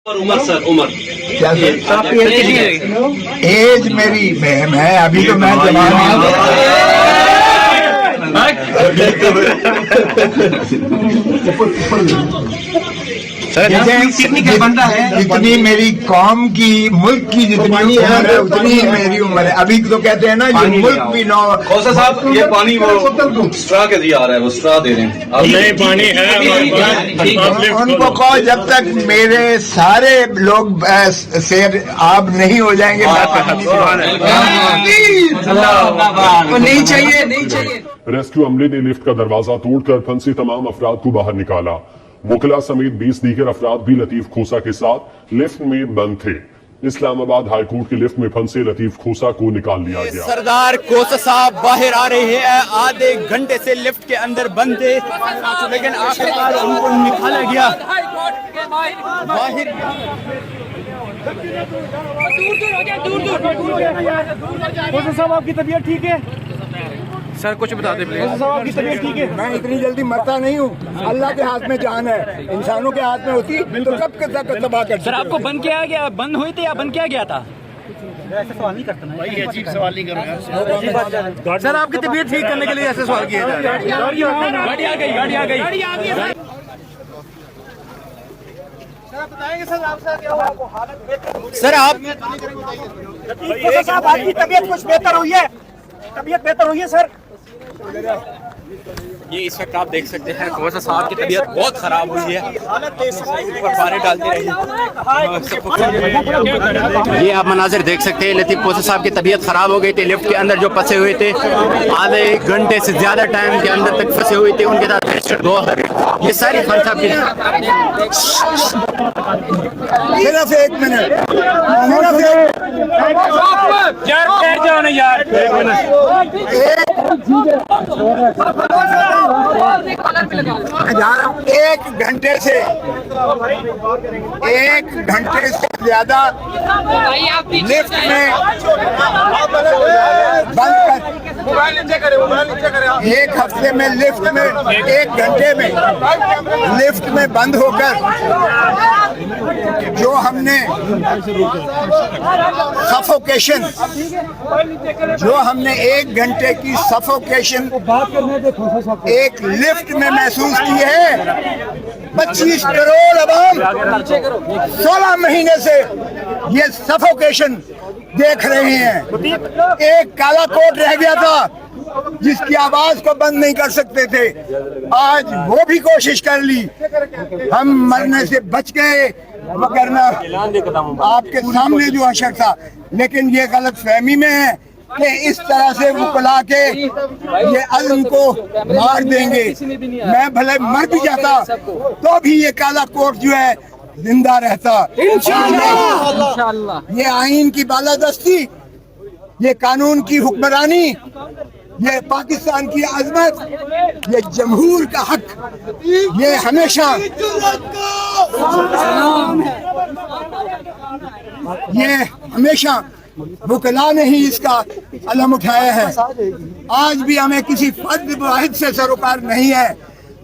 Umar sir Umar क्या sir? As मेरी है अभी तो मैं जवान जितनी मेरी कौम की मुल्क की जितनी उम्र है उतनी ही मेरी उम्र है। अभी तो कहते हैं ना ये मुल्क भी नौ। खौसा साहब ये पानी वो स्ट्रा के दिया आ रहा है, वो स्ट्रा दे रहे हैं। नहीं पानी है। उनको कहो जब तक मेरे सारे लोग शेर आब नहीं हो जाएंगे नहीं चाहिए नहीं चाहिए। रेस्क्यू अमले ने लिफ्ट का दरवाजा तोड़कर फंसे तमाम अफराद को बाहर निकाला। मुखला समेत 20 दीगर अफराद भी लतीफ खोसा के साथ लिफ्ट में बंद थे। इस्लामाबाद हाईकोर्ट की लिफ्ट में फंसे लतीफ खोसा को निकाल लिया गया। सरदार खोसा साहब बाहर आ रहे हैं। आधे घंटे से लिफ्ट के अंदर बंद थे, लेकिन आखिरकार उनको निकाला गया बाहर। खोसा साहब आपकी तबीयत ठीक है? सर कुछ बता दे प्लीज। साहब आपकी तबीयत ठीक है? मैं इतनी जल्दी मरता नहीं हूँ। अल्लाह के हाथ में जान है, इंसानों के हाथ में होती तो कब तक तबाह कर। सर आपको बंद किया गया, बंद हुई थी या बंद किया गया था? ऐसा सवाल नहीं करता ना भाई, अजीब सवाल नहीं करो। सर आपकी तबीयत ठीक करने के लिए ऐसे सवाल किए जा रहे हैं। गाड़ी आ गई, गाड़ी आ गई। सर आप आपकी तबीयत कुछ बेहतर हुई है? तबीयत बेहतर हुई है सर? ये इस वक्त आप देख सकते हैं खोसा साहब की तबीयत बहुत खराब हुई है। ऊपर पानी डालते रहे। ये आप मनाजिर देख सकते हैं, लतीफ खोसा साहब की तबीयत खराब हो गई थी। लिफ्ट के अंदर जो फंसे हुए थे, आधे घंटे से ज्यादा टाइम के अंदर तक फंसे हुए थे, उनके साथ ये सारी खान साहब की। सिर्फ एक मिनट, एक घंटे से ज्यादा लिफ्ट में बंद कर। एक हफ्ते में लिफ्ट में, एक घंटे में लिफ्ट में बंद होकर जो हमने सफोकेशन, जो हमने एक घंटे की सफोकेशन एक लिफ्ट में महसूस की है। 25 करोड़ अवाम 16 महीने से ये सफोकेशन देख रहे हैं। एक काला कोट रह गया था जिसकी आवाज को बंद नहीं कर सकते थे, आज वो भी कोशिश कर ली। हम मरने से बच गए, वरना आपके सामने जो अशर था। लेकिन ये गलत फहमी में है कि इस तरह से वकला के ये अज़्म को मार देंगे। मैं भले मर भी जाता तो भी ये काला कोट जो है जिंदा रहता इंशाअल्लाह। ये आईन की बालादस्ती, ये कानून की हुक्मरानी, ये पाकिस्तान की अजमत, ये जमहूर का हक, ये हमेशा वकला ने ही इसका अलम उठाया है। आज भी हमें किसी फर्द वाहिद से सरोकार नहीं है।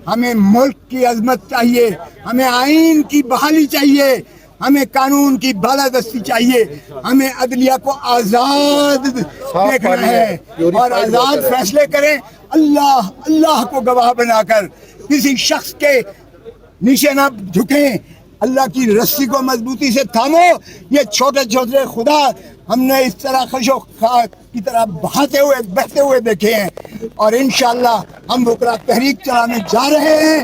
हमें मुल्क की अजमत चाहिए, हमें आईन की बहाली चाहिए, हमें कानून की बालादस्ती चाहिए, हमें अदलिया को आजाद देखना है और आजाद फैसले करें। अल्लाह को गवाह बनाकर किसी शख्स के नीचे न झुकें। अल्लाह की रस्सी को मजबूती से थामो। ये छोटे छोटे खुदा हमने इस तरह खशो खा की तरह बहते हुए देखे हैं और इंशाअल्लाह हम वकला तहरीक चलाने जा रहे हैं।